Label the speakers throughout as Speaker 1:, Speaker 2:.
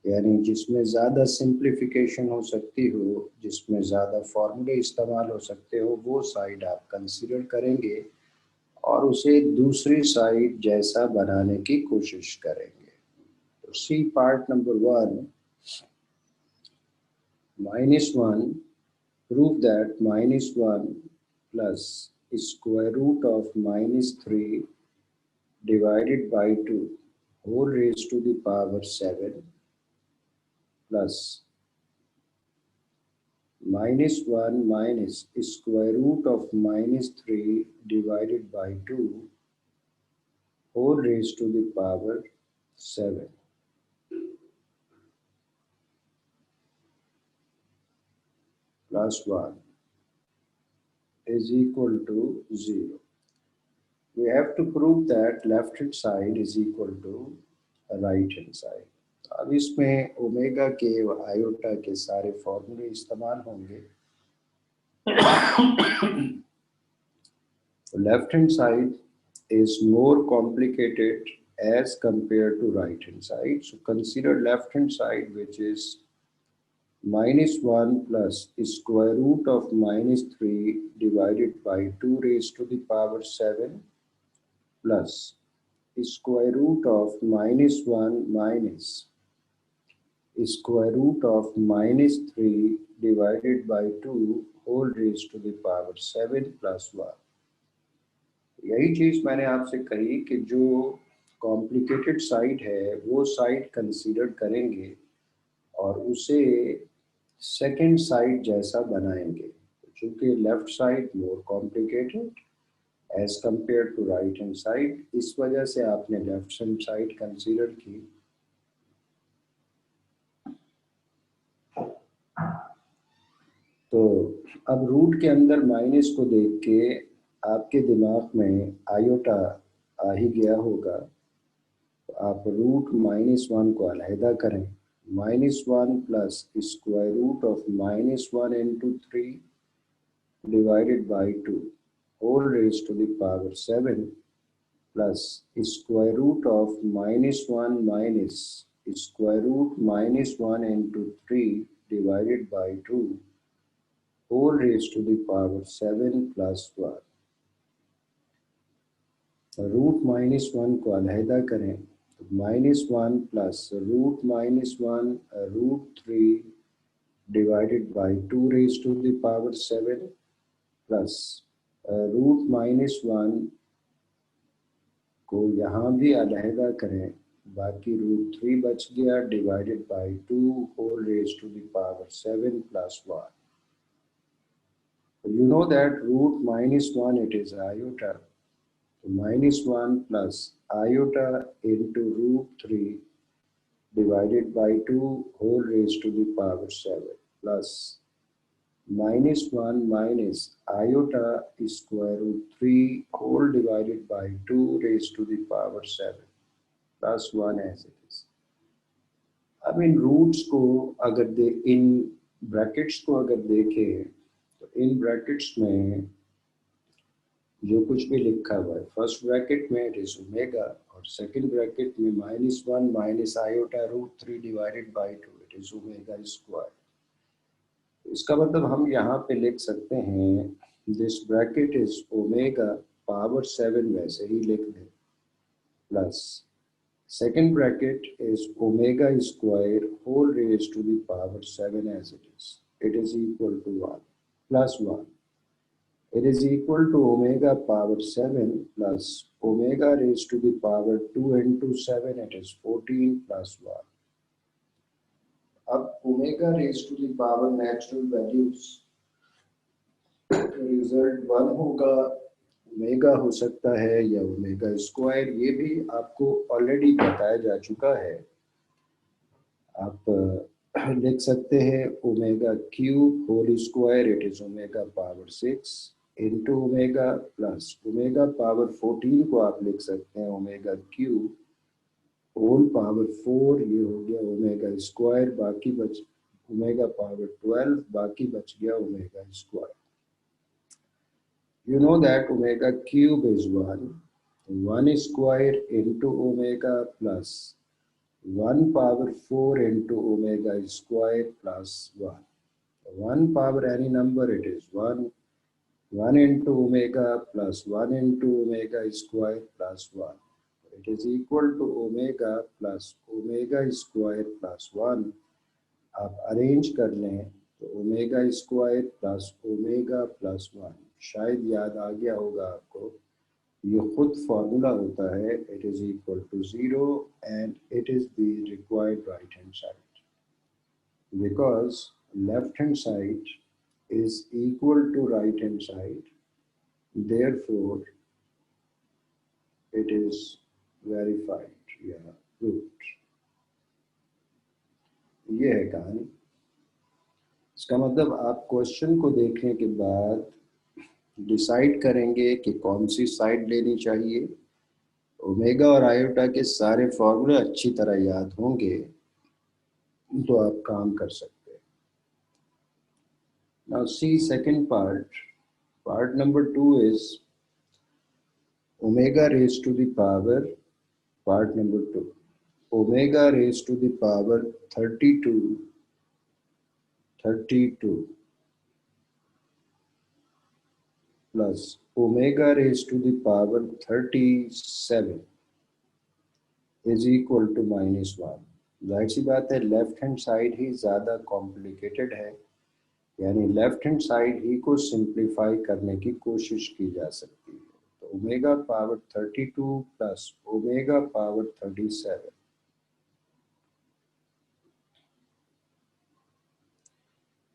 Speaker 1: यानी जिसमें ज़्यादा सिंप्लीफिकेशन हो सकती हो, जिसमें ज़्यादा फार्मूले इस्तेमाल हो सकते हो, वो साइड आप कंसीडर करेंगे और उसे दूसरी साइड जैसा बनाने की कोशिश करेंगे। तो C part number 1, -1, prove that -1 plus square root of -3 divided by 2 whole raised to the power 7 plus -1 minus square root of -3 divided by 2 whole raised to the power 7 plus 1 is equal to 0. We have to prove that left hand side is equal to right hand side. अब इसमें omega के iota के सारे फॉर्मूले इस्तेमाल होंगे। Left hand side is more complicated as compared to right hand side. So consider left hand side, which is -1 plus square root of -3 divided by 2 raised to the power 7 plus square root of -1 minus square root of -3 divided by 2 whole raised to the power 7 plus 1. यही चीज़ मैंने आपसे कही कि जो complicated side है वो side consider करेंगे और उसे सेकंड साइड जैसा बनाएंगे। चूँकि left side more complicated as compare to right hand side, इस वजह से आपने लेफ्ट हैंड साइड कंसीडर की। तो अब रूट के अंदर माइनस को देख के आपके दिमाग में आयोटा आ ही गया होगा। तो आप रूट -1 को अलहदा करें। -1 plus square root of -1 into 3 divided by 2 whole raise to the power 7 plus square root of -1 minus square root -1 into 3 divided by 2 whole raised to the power 7 plus 1. Root -1 को अलहदा करें तो -1 plus root -1 root 3 divided by 2 raise to the power 7 plus root -1 को यहाँ भी अलहदा करें, बाकी रूट 3 बच गया divided by 2 whole raise to the power 7 plus 1. You know that root -1 it is iota. So -1 plus iota into root 3 divided by 2 whole raised to the power 7 plus -1 minus iota square root 3 whole divided by 2 raised to the power 7 plus 1 as it is. अब इन roots को अगर in brackets को अगर देखें तो in brackets में जो कुछ भी लिखा हुआ है, फर्स्ट ब्रैकेट में इट इज ओमेगा और सेकंड ब्रैकेट में -1 minus iota root 3 divided by 2 it is omega square. इसका मतलब हम यहाँ पे लिख सकते हैं this bracket is omega power 7 वैसे ही लिख दें plus second bracket is omega square whole raise to the power 7 as it is equal to 1 plus 1. It is equal to omega power 7 plus omega raised to the power 2 into 7, it is 14 plus 1. अब omega raised to the power natural values result 1 होगा, omega हो सकता है या omega square, ये भी आपको already बताया जा चुका है। आप लिख सकते हैं omega cube whole square it is omega power 6 into omega plus omega power 14 को आप लिख सकते हैं ओमेगा क्यूब होल पावर 4, ये हो गया ओमेगा स्क्वायर, बाकी बच ओमेगा पावर 12, बाकी बच गया omega square. You know that omega cube is 1 square into omega plus 1 power 4 into omega square plus 1. 1 power any number it is 1. 1 into omega plus 1 into omega square plus 1. It is equal to omega plus omega square plus 1. आप arrange कर लें तो omega square plus omega plus 1, शायद याद आ गया होगा आपको, ये खुद फार्मूला होता है, it is equal to 0 and it is the required right hand side, because left hand side is equal to right hand side, therefore it is verified या proved. ये है कहानी। इसका मतलब आप क्वेश्चन को देखने के बाद डिसाइड करेंगे कि कौन सी साइड लेनी चाहिए। ओमेगा और आयोटा के सारे फॉर्मूले अच्छी तरह याद होंगे तो आप काम कर सकते हैं। Now see second part number 2 is omega raised to the power, part number 2, omega raised to the power 32 plus omega raised to the power 37 is equal to -1। जाहिर सी बात है लेफ्ट हैंड साइड ही ज़्यादा कॉम्प्लिकेटेड है, यानी left hand side ही को simplify करने की कोशिश की जा सकती है। तो omega power 32 plus omega power 37,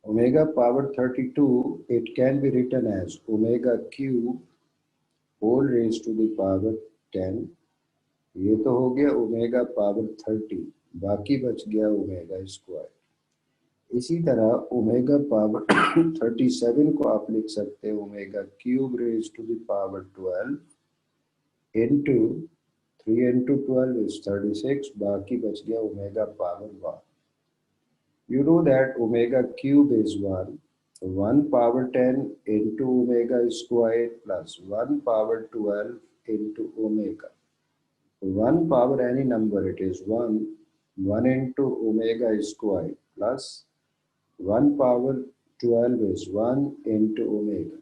Speaker 1: omega power 32 it can be written as omega cube whole raised to the power 10। ये तो हो गया ओमेगा पावर 30, बाकी बच गया ओमेगा स्क्वायर। इसी तरह ओमेगा पावर 37 को आप लिख सकते हैं omega cube raise to the power 12 into 3 into 12 is 36, बाकी बच गया omega power 1। You know that omega cube is 1, 1 power 10 into omega square plus 1 power 12 into omega. 1 power any number it is 1, 1 into omega square plus 1 power 12 is 1 into omega.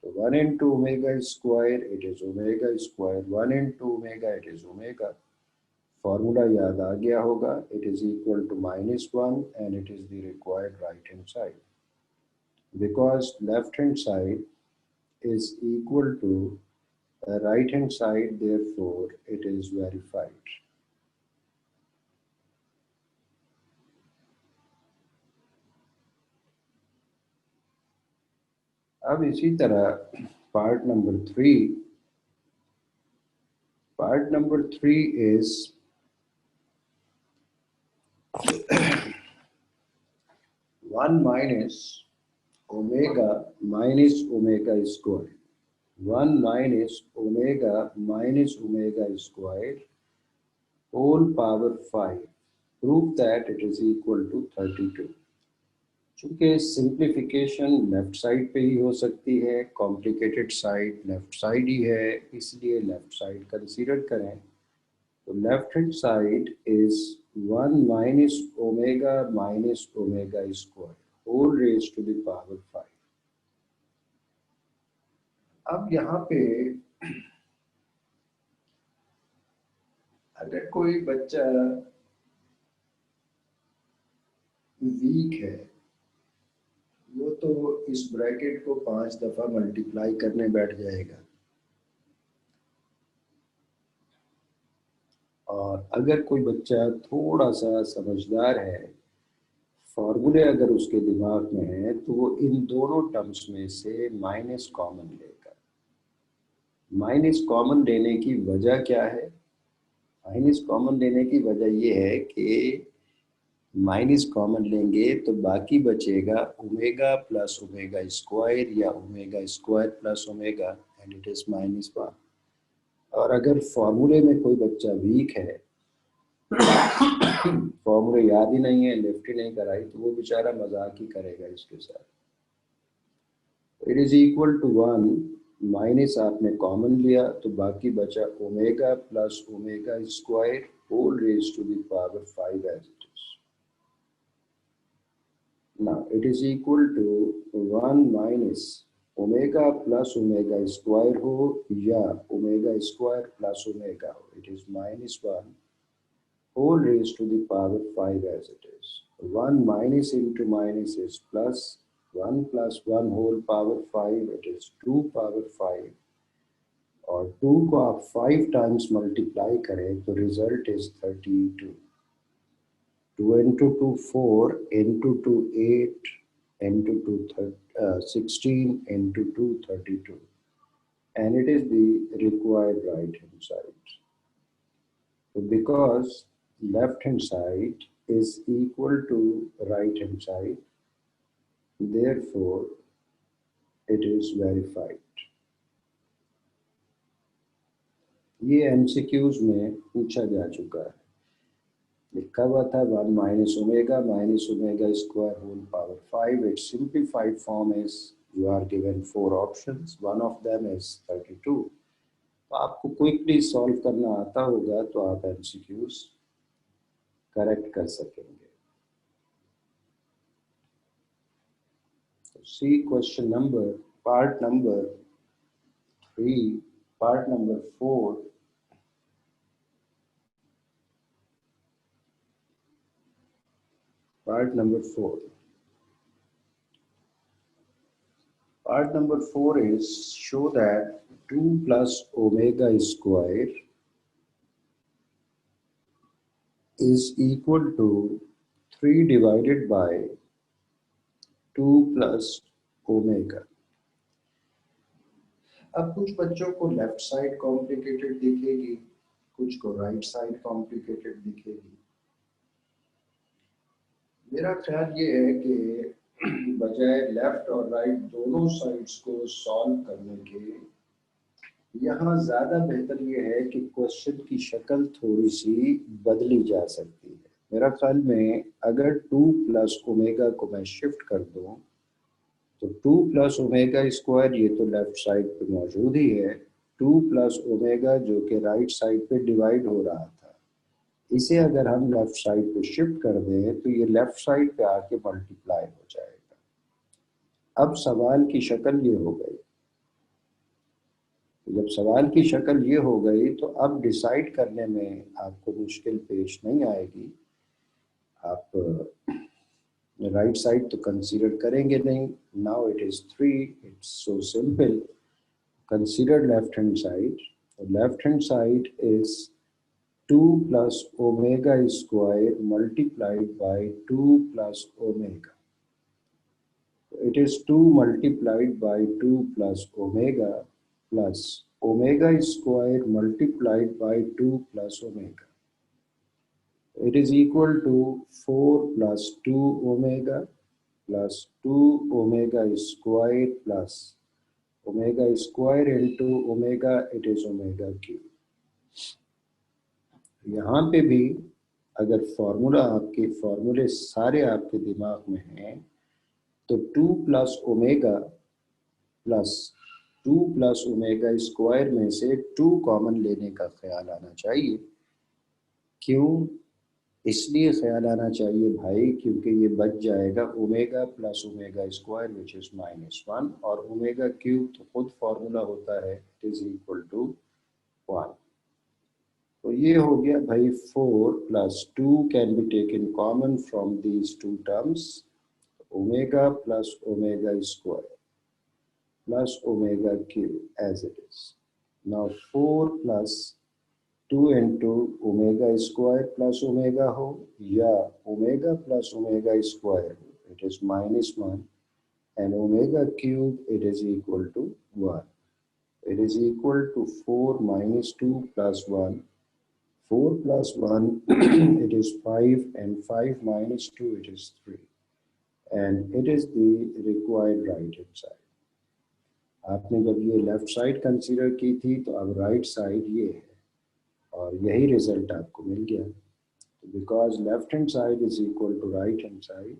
Speaker 1: So 1 into omega square it is omega square, 1 into omega it is omega. Formula याद आ गया होगा, it is equal to -1 and it is the required right hand side, because left hand side is equal to right hand side, therefore it is verified. अब इसी तरह part number 3 is 1 minus omega square, 1 minus omega square whole power 5, prove that it is equal to 32। चूँकि simplification left side पे ही हो सकती है, complicated side left side ही है, इसलिए लेफ्ट साइड कंसीडर करें। तो left hand side is 1 minus omega square whole raised to the power 5। अब यहाँ पे अगर कोई बच्चा वीक है वो तो इस ब्रैकेट को 5 दफा मल्टीप्लाई करने बैठ जाएगा, और अगर कोई बच्चा थोड़ा सा समझदार है, फॉर्मूले अगर उसके दिमाग में है, तो वो इन दोनों टर्म्स में से माइनस कॉमन लेगा। माइनस कॉमन लेने की वजह क्या है? माइनस कॉमन लेने की वजह ये है कि माइनस कॉमन लेंगे तो बाकी बचेगा ओमेगा प्लस ओमेगा स्क्वायर या omega square plus omega and it is -1। और अगर फॉर्मूले में कोई बच्चा वीक है, फॉर्मूले याद ही नहीं है, लिफ्ट ही नहीं कराई, तो वो बेचारा मजाक ही करेगा इसके साथ। It is equal to 1, minus आपने कॉमन लिया तो बाकी बचा omega plus omega square whole raised to the power 5 as it is. Now it is equal to 1 minus omega plus omega square हो या omega square plus omega हो. It is minus 1 whole raised to the power 5 as it is. 1 minus into minus is plus, 1 plus 1 whole power 5, it is 2 power 5. और 2 को आप 5 times multiply करें तो result is 32. 2 into 2 4 into 2 8 into 2 16 into 2 32, and it is the required right hand side. So because left hand side is equal to right hand side, therefore it is verified. ये MCQs में पूछा जा चुका है. लिखा हुआ था 1 minus omega square whole power 5. Its simplified form is you are given 4 options. One of them is 32. तो आपको क्विकली सॉल्व करना आता होगा तो आप एमसीक्यूज करेक्ट कर सकेंगे. See question number part number 3, part number 4. Part number 4. Part number 4 is show that 2 plus omega square is equal to 3 divided by 2 plus omega. अब कुछ बच्चों को लेफ्ट साइड कॉम्प्लिकेटेड दिखेगी, कुछ को राइट साइड कॉम्प्लिकेटेड दिखेगी. मेरा ख्याल ये है कि बजाय लेफ्ट और राइट दोनों साइड्स को सॉल्व करने के यहाँ ज़्यादा बेहतर ये है कि क्वेश्चन की शक्ल थोड़ी सी बदली जा सकती है. मेरा ख्याल में अगर 2 प्लस ओमेगा को मैं शिफ्ट कर दूँ तो 2 प्लस ओमेगा स्क्वायर ये तो लेफ्ट साइड पे मौजूद ही है. 2 प्लस ओमेगा जो कि राइट साइड पे डिवाइड हो रहा था, इसे अगर हम लेफ्ट साइड पे शिफ्ट कर दें तो ये लेफ्ट साइड पे आके मल्टीप्लाई हो जाएगा. अब सवाल की शक्ल ये हो गई. जब सवाल की शक्ल ये हो गई तो अब डिसाइड करने में आपको मुश्किल पेश नहीं आएगी. आप राइट साइड तो कंसीडर करेंगे नहीं. Now it is 3. It's so simple. Consider left hand side. Left hand side is 2 plus omega square multiplied by 2 plus omega. It is 2 multiplied by 2 plus omega plus omega square multiplied by 2 plus omega. It is equal to 4 plus 2 omega plus 2 omega square plus omega square into omega, it is omega cube. यहाँ पे भी अगर फॉर्मूले सारे आपके दिमाग में हैं तो 2 प्लस ओमेगा स्क्वायर में से 2 कॉमन लेने का ख्याल आना चाहिए. क्यों इसलिए ख्याल आना चाहिए भाई? क्योंकि ये बच जाएगा omega plus omega square which is -1, और ओमेगा क्यूब तो खुद फार्मूला होता है इट इज़ इक्वल टू 1. तो ये हो गया भाई 4 plus 2 can be taken common from these two terms. Omega plus omega square plus omega cube as it is. Now 4 plus 2 into omega square plus omega हो या omega plus omega square, it is -1, and omega cube it is equal to 1. It is equal to 4 minus 2 plus 1. 4 plus 1 it is 5, and 5 minus 2 it is 3, and it is the required right hand side. आपने जब ये left side consider की थी तो अब right side ये है और यही रिजल्ट आपको मिल गया. Because left hand side is equal to right hand side,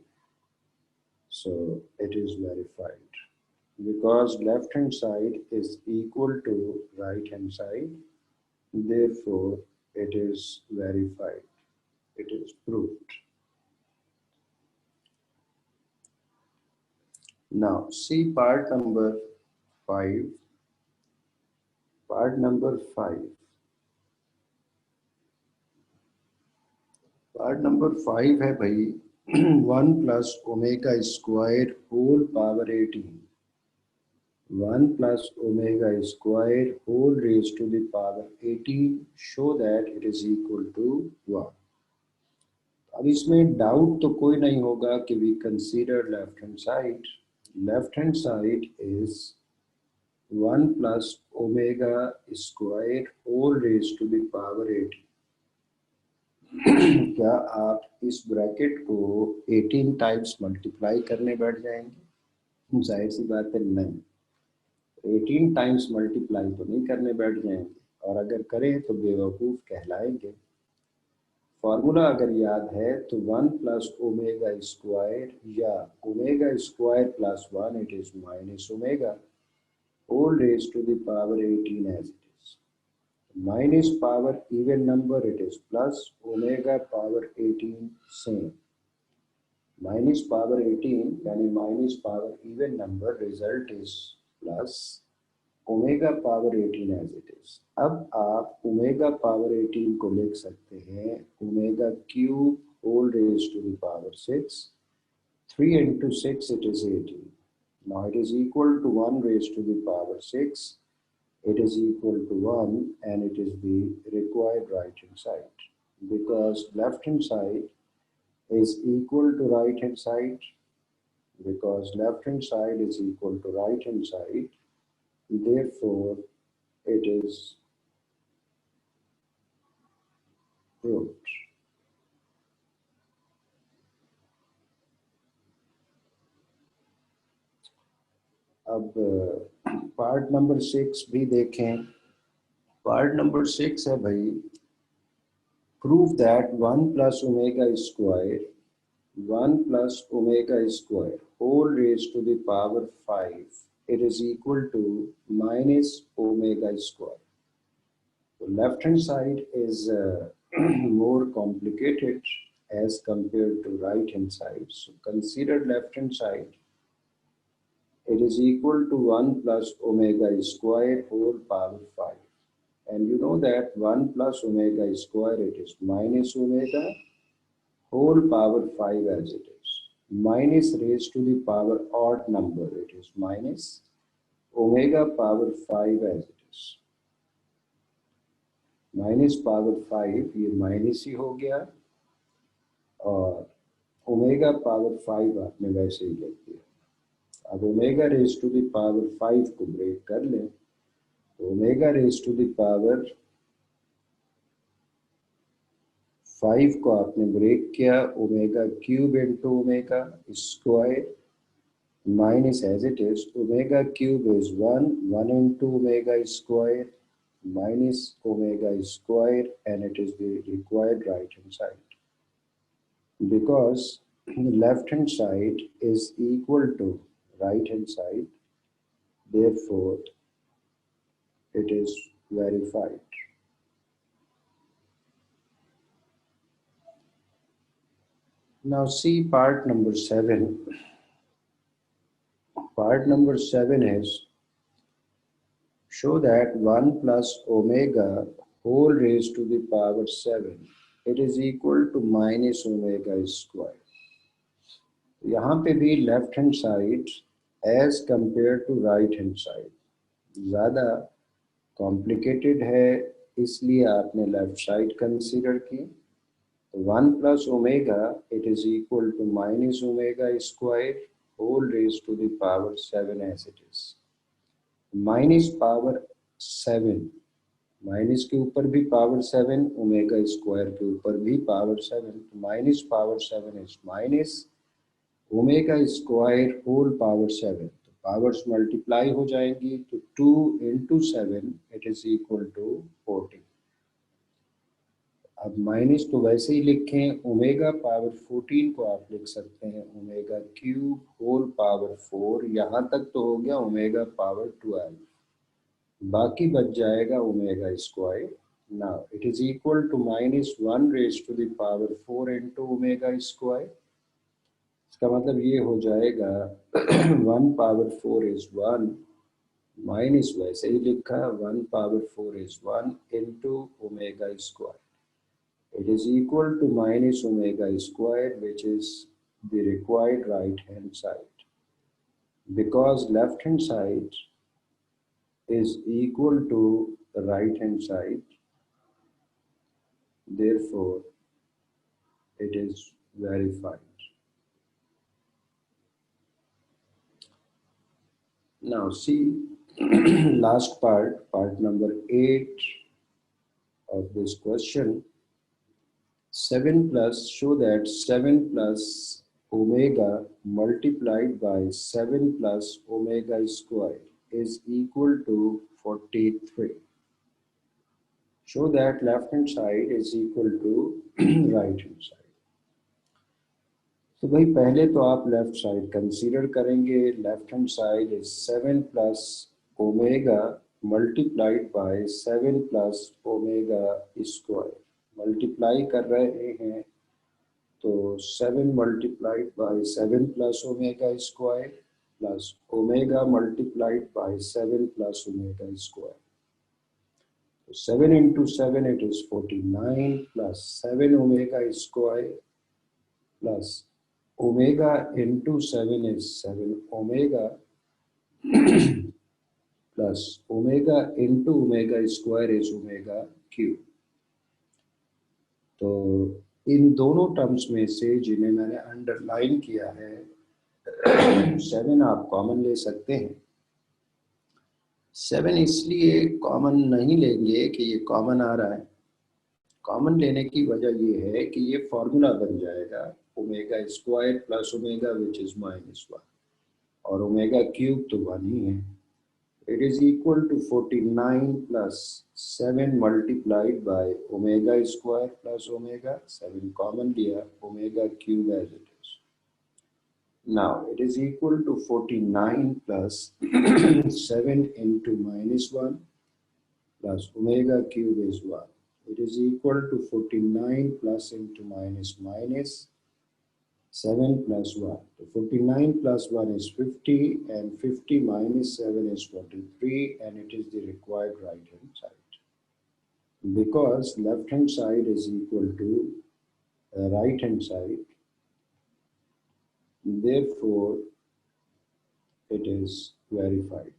Speaker 1: so it is verified. Because left hand side is equal to right hand side, therefore it is verified, it is proved. Now see part number 5. Part number 5. Part number 5 है भाई 1 plus omega square whole power 18, 1 plus omega square whole raised to the power 18 show that it is equal to 1. अब इसमें doubt तो कोई नहीं होगा कि we consider left hand side. Left hand side is 1 plus omega square whole raised to the power 18. क्या आप इस ब्रैकेट को 18 टाइम्स मल्टीप्लाई करने बैठ जाएंगे? जाहिर सी बात है नहीं. 18 टाइम्स मल्टीप्लाई तो नहीं करने बैठ जाएंगे, और अगर करें तो बेवकूफ़ कहलाएंगे. फॉर्मूला अगर याद है तो 1 प्लस ओमेगा स्क्वायर या omega square plus 1 it is minus omega whole raise to the power 18 as it is. Minus power even number it is plus omega power 18 same. Minus power 18 यानी minus power even number result is plus omega power 18 as it is. अब आप omega power 18 को लिख सकते हैं omega cube whole raise to the power 6. 3 into 6 it is 18. Now it is equal to 1 raised to the power 6. It is equal to 1 and it is the required right hand side, because left hand side is equal to right hand side. Because left hand side is equal to right hand side, therefore it is proved. अब part number 6 भी देखें. Part number 6 है भाई prove that 1 plus omega square 1 plus omega square whole raised to the power 5 it is equal to minus omega square. The left hand side is more complicated as compared to right hand side. So consider left hand side. It is equal to 1 plus omega square whole power 5. And you know that 1 plus omega square it is minus omega whole power 5 as it is. Minus raised to the power odd number it is minus omega power 5 as it is. Minus power 5 ये minus ही हो गया, और omega power 5 आपने वैसे ही लिख दिया. अब omega raise to the power 5 को ब्रेक कर लें. Omega raise to the power 5 को आपने ब्रेक किया omega cube into omega square minus as it is omega cube is 1 into omega square minus omega square and it is the required right hand side, because left hand side is equal to right hand side, therefore it is verified. Now see part number 7. Part number 7 is show that 1 plus omega whole raised to the power 7 it is equal to minus omega square. यहाँ पे भी left hand side as compare to right hand side ज़्यादा complicated है, इसलिए आपने left side consider की. 1 plus omega it is equal to minus omega square whole raised to the power 7 as it is. Minus power 7 minus के ऊपर भी power 7 omega square के ऊपर भी पावर 7, तो minus power 7 is minus omega square whole power 7. तो powers multiply हो जाएंगी, तो 2 into 7 it is equal to 40. अब माइनस तो वैसे ही लिखें, ओमेगा पावर 14 को आप लिख सकते हैं ओमेगा क्यूब होल पावर 4. यहाँ तक तो हो गया ओमेगा पावर 12, बाकी बच जाएगा omega square. Now it is equal to minus 1 raised to the power 4 into omega square. इसका मतलब ये हो जाएगा 1 पावर 4 इज 1 माइनस, वैसे ही लिखा 1 power 4 is 1 into omega square. It is equal to minus omega square, which is the required right hand side. Because left hand side is equal to the right hand side, therefore it is verified. Now see last part number 8 of this question. 7 plus, show that 7 plus omega multiplied by 7 plus omega squared is equal to 43. Show that left hand side is equal to right hand side. तो भाई पहले तो आप left side consider करेंगे. Left hand side is 7 plus omega multiplied by 7 plus omega square. Multiply कर रहे हैं तो 7 multiplied bye 7 plus omega square plus omega multiplied by 7 plus omega square. 7 into 7 it is 49 plus 7 omega square plus omega into 7 is 7 omega plus omega into omega square is omega cube. तो इन दोनों terms में से जिन्हें मैंने underline किया है 7 आप common ले सकते हैं. 7 इसलिए कॉमन नहीं लेंगे कि ये कॉमन आ रहा है. कॉमन लेने की वजह ये है कि ये फॉर्मूला बन जाएगा omega square plus omega which is -1 और ओमेगा क्यूब तो 1 ही है. It is equal to 49 plus 7 multiplied by omega square plus omega. 7 common लिया, omega cube as it is. Now it is equal to 49 plus 7 into -1 plus omega cube is 1. It is equal to 49 plus into minus 7 plus 1. So 49 plus 1 is 50 and 50 minus 7 is 43 and it is the required right hand side. Because left hand side is equal to right hand side, therefore it is verified.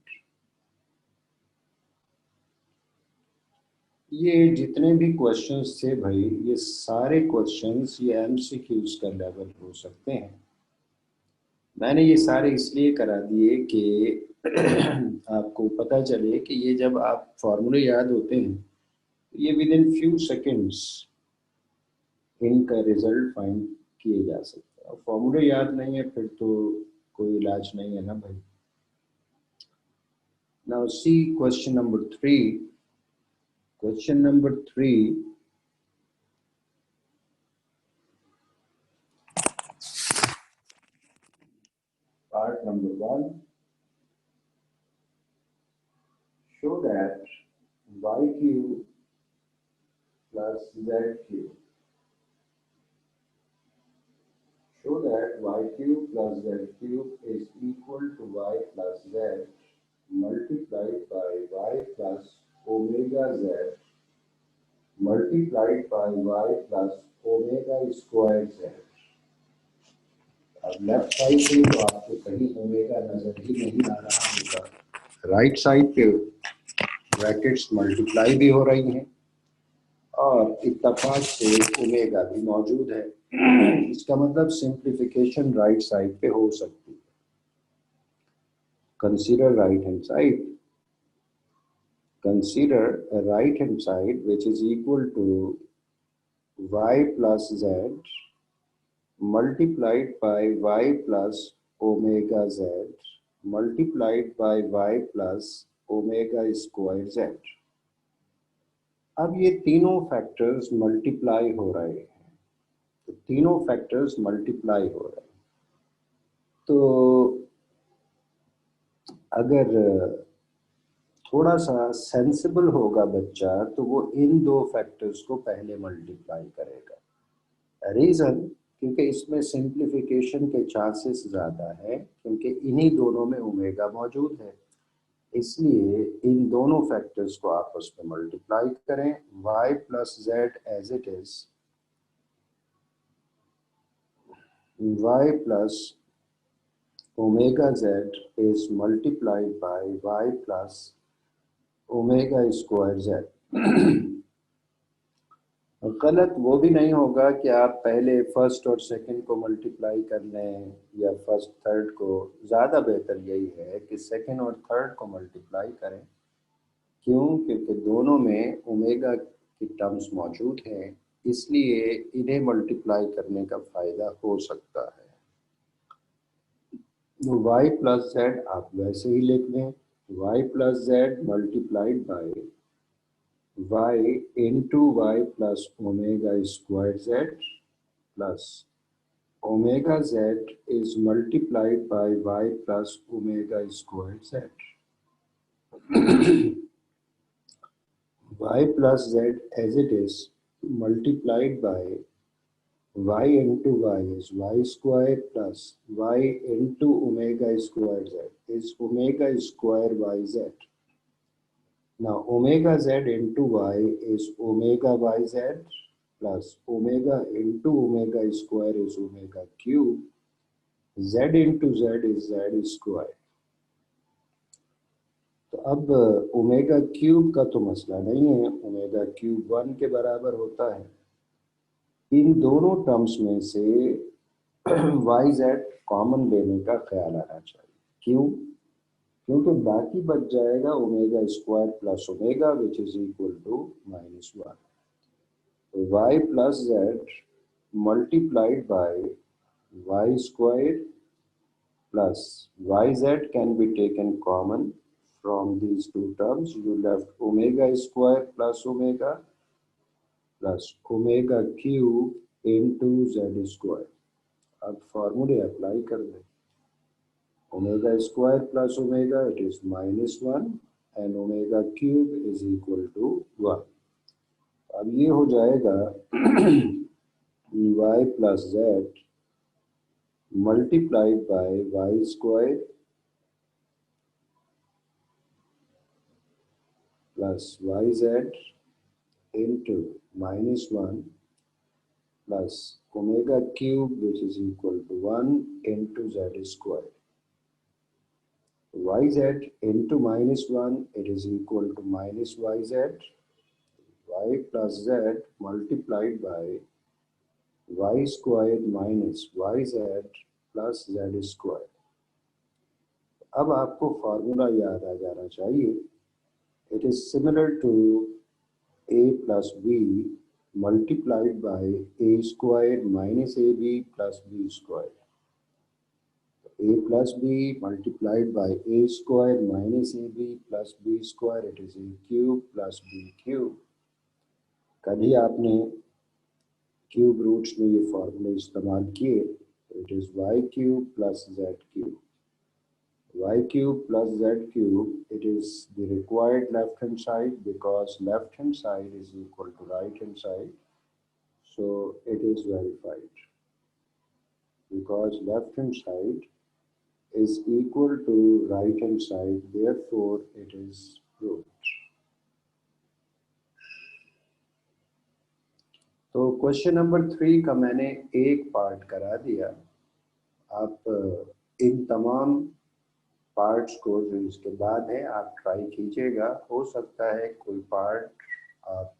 Speaker 1: ये जितने भी questions थे भाई, ये सारे questions ये MCQs का level हो सकते हैं. मैंने ये सारे इसलिए करा दिए कि आपको पता चले कि ये जब आप फॉर्मूले याद होते हैं ये विद इन फ्यू सेकेंड्स इनका रिजल्ट फाइंड किए जा सकते हैं. और फॉर्मूले याद नहीं है फिर तो कोई इलाज नहीं है ना भाई. Now see question number 3. Question number 3. Part number 1. Show that y cube plus z cube. Show that y cube plus z cube is equal to y plus z multiplied by y plus omega z multiplied by y plus omega square z. अब left side पे तो आपको कहीं omega नजर ही नहीं आ रहा होगा. Right side पे ब्रैकेट्स मल्टीप्लाई भी हो रही हैं और इत्तेफाक से ओमेगा भी मौजूद है. इसका मतलब सिंप्लीफिकेशन राइट साइड पे हो सकती है. Consider right hand side. Consider a right hand side which is equal to y plus z multiplied by y plus omega z multiplied by y plus omega square z. अब ये तीनों factors multiply हो रहे हैं. तो तीनों factors multiply हो रहे हैं. तो अगर थोड़ा सा सेंसिबल होगा बच्चा तो वो इन दो फैक्टर्स को पहले मल्टीप्लाई करेगा। रीज़न, क्योंकि इसमें सिंप्लीफिकेशन के चांसेस ज़्यादा है क्योंकि इन्हीं दोनों में ओमेगा मौजूद है। इसलिए इन दोनों फैक्टर्स को आपस में मल्टीप्लाई करें। y plus Z as it is, y plus omega Z is multiplied by y plus omega square Z. गलत वो भी नहीं होगा कि आप पहले फर्स्ट और सेकंड को मल्टीप्लाई कर लें या फर्स्ट थर्ड को। ज़्यादा बेहतर यही है कि सेकंड और थर्ड को मल्टीप्लाई करें। क्यों? क्योंकि दोनों में ओमेगा की टर्म्स मौजूद हैं, इसलिए इन्हें मल्टीप्लाई करने का फ़ायदा हो सकता है। तो y प्लस जेड आप वैसे ही लिख दें, y plus Z multiplied by y into Y plus omega square Z plus omega Z is multiplied by y plus omega squared z. Y plus z as it is multiplied by y into y is y square plus y into omega square z is omega square yz. Now omega z into y is omega yz plus omega into omega square is omega cube. Z into z is z square. तो अब omega cube का तो मसला नहीं है, omega cube 1 के बराबर होता है। इन दोनों टर्म्स में से वाई जेड कॉमन लेने का ख्याल आना चाहिए। क्यों? क्योंकि बाकी बच जाएगा omega square plus omega which is equal to -1। तो Y plus Z multiplied by Y square plus yz can be taken common from these two terms. You left omega square plus omega cube into z square. अब फॉर्मूले apply कर दें। Omega square plus omega it is -1 and omega cube is equal to 1। अब ये हो जाएगा y plus Z multiplied by y square plus yz into -1 plus omega cube which is equal to 1 into z square. Yz into -1 it is equal to minus yz, y plus z multiplied by y square minus yz plus z square. अब आपको formula याद आ जाना चाहिए। It is similar to a plus b multiplied by a square minus ab plus b square. A plus b multiplied by a square minus ab plus b square it is a cube plus b cube. कभी आपने cube roots में ये फॉर्मूले इस्तेमाल किए तो it is y cube plus z cube. Y cube plus z cube, it is the required left hand side because left hand side is equal to right hand side. So it is verified because left hand side is equal to right hand side, therefore it is proved. तो question number 3 का मैंने एक part करा दिया। आप इन तमाम parts को जो इसके बाद है आप ट्राई कीजिएगा, हो सकता है कोई पार्ट आप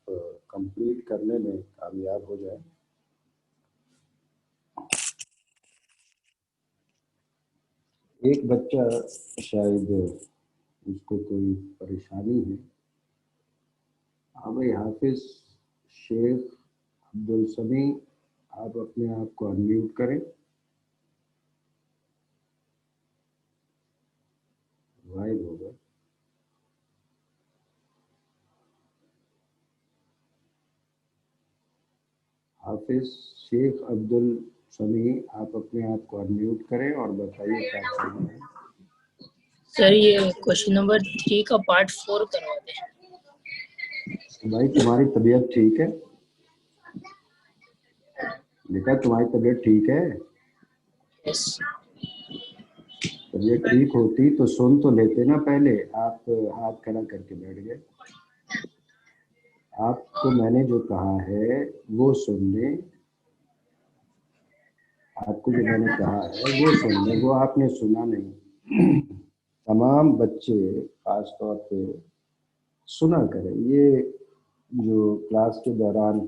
Speaker 1: कंप्लीट करने में कामयाब हो जाए। एक बच्चा शायद उसको कोई परेशानी है। हाँ भाई, हाफिज शेख अब्दुल समी, आप अपने आप को अनम्यूट करें। वाइड होगा। हाफिज शेख अब्दुल समी, आप अपने आप को अनम्यूट करें और बताइए क्या करना है।
Speaker 2: सर ये क्वेश्चन नंबर 3 का पार्ट 4 करवा दें।
Speaker 1: भाई तुम्हारी तबीयत ठीक है बेटा? तुम्हारी तबीयत ठीक है?
Speaker 2: यस।
Speaker 1: तबीयत ठीक होती तो सुन तो लेते ना पहले। आप हाथ खड़ा करके बैठ गए। आपको मैंने जो कहा है वो सुन ले। आपको जो मैंने कहा है वो सुन ले, वो आपने सुना नहीं। तमाम बच्चे खास तौर पे सुना करें। ये जो क्लास के दौरान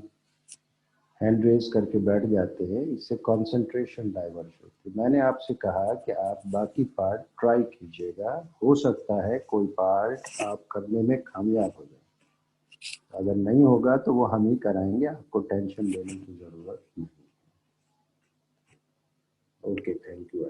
Speaker 1: हैंड रेज करके बैठ जाते हैं, इससे कंसंट्रेशन डाइवर्ट होती है। मैंने आपसे कहा कि आप बाकी पार्ट ट्राई कीजिएगा, हो सकता है कोई पार्ट आप करने में कामयाब हो जाए। अगर नहीं होगा तो वो हम ही कराएंगे, आपको टेंशन लेने की ज़रूरत नहीं। Okay, thank you.